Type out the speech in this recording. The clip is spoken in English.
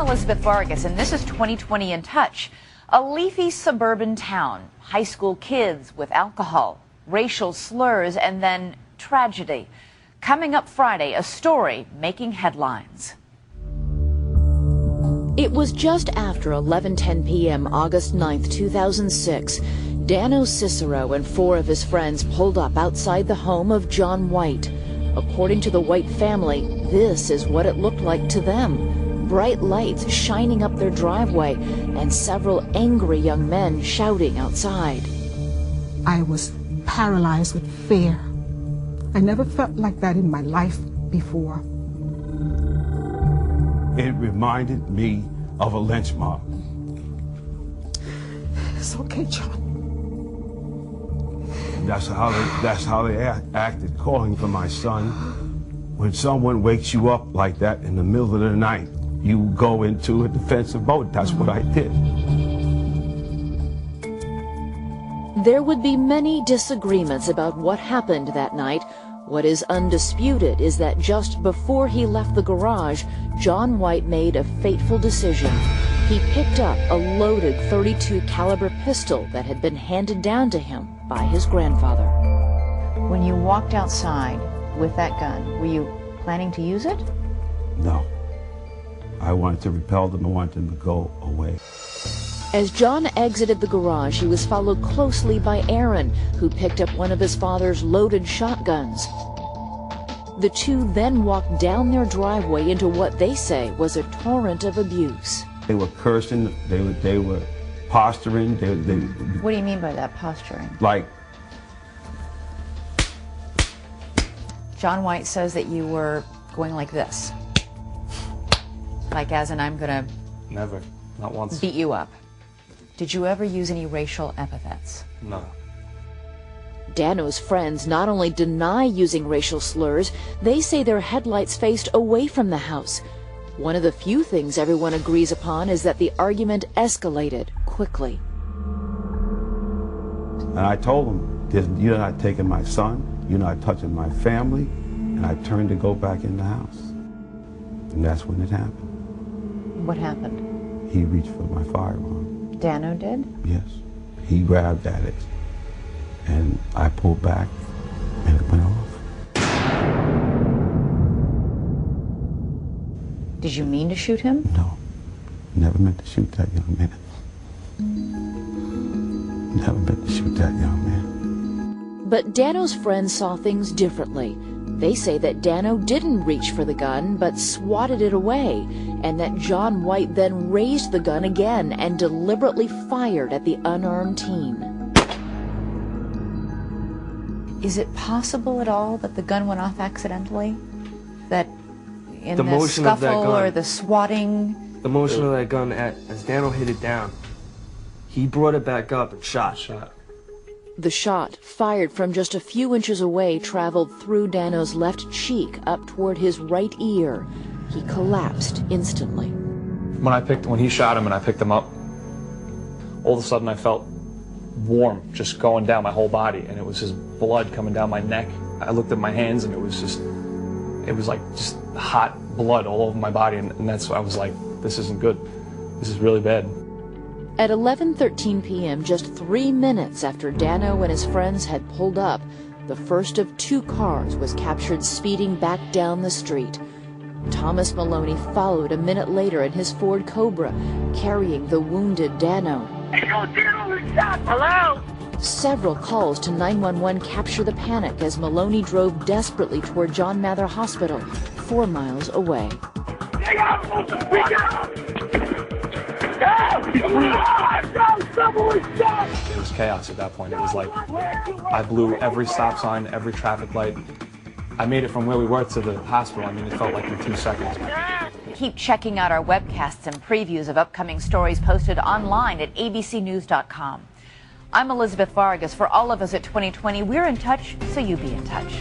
Elizabeth Vargas, and this is 2020 in Touch. A leafy suburban town, high school kids with alcohol, racial slurs, and then tragedy. Coming up Friday, a story making headlines. It was just after 11:10 p.m. August 9th, 2006. Daniel Cicciaro and 4 of his friends pulled up outside the home of John White. According to the White family, this is what it looked like to them. Bright lights shining up their driveway and several angry young men shouting outside. I was paralyzed with fear. I never felt like that in my life before. It reminded me of a lynch mob. It's okay, John. That's how they acted, calling for my son. When someone wakes you up like that in the middle of the night, you go into a defensive mode. That's what I did. There would be many disagreements about what happened that night. What is undisputed is that just before he left the garage, John White made a fateful decision. He picked up a loaded .32 caliber pistol that had been handed down to him by his grandfather. When you walked outside with that gun, were you planning to use it? No. I wanted to repel them. I wanted them to go away. As John exited the garage, he was followed closely by Aaron, who picked up one of his father's loaded shotguns. The two then walked down their driveway into what they say was a torrent of abuse. They were cursing, they were posturing. What do you mean by that, posturing? Like, John White says that you were going like this. Like as in, I'm gonna... Never, not once. Beat you up. Did you ever use any racial epithets? No. Dano's friends not only deny using racial slurs, they say their headlights faced away from the house. One of the few things everyone agrees upon is that the argument escalated quickly. And I told them, you're not taking my son, you're not touching my family, and I turned to go back in the house. And that's when it happened. What happened? He reached for my firearm. Dano did? Yes. He grabbed at it, and I pulled back, and it went off. Did you mean to shoot him? No. Never meant to shoot that young man. Never meant to shoot that young man. But Dano's friends saw things differently. They say that Dano didn't reach for the gun, but swatted it away, and that John White then raised the gun again and deliberately fired at the unarmed teen. Is it possible at all that the gun went off accidentally? That in the scuffle or the swatting? The motion of that gun, as Dano hit it down, he brought it back up and shot. The shot, fired from just a few inches away, traveled through Dano's left cheek up toward his right ear. He collapsed instantly. When he shot him and I picked him up, all of a sudden I felt warm just going down my whole body, and it was his blood coming down my neck. I looked at my hands and it was like just hot blood all over my body, and that's I was like, this isn't good. This is really bad. At 11:13 p.m., just 3 minutes after Dano and his friends had pulled up, the first of 2 cars was captured speeding back down the street. Thomas Maloney followed a minute later in his Ford Cobra, carrying the wounded Dano. Hello? Several calls to 911 capture the panic as Maloney drove desperately toward John Mather Hospital, 4 miles away. It was chaos at that point. It was like I blew every stop sign, every traffic light. I made it from where we were to the hospital. I mean, it felt like in 2 seconds. Keep checking out our webcasts and previews of upcoming stories posted online at abcnews.com. I'm Elizabeth Vargas. For all of us at 2020, we're in touch, so you be in touch.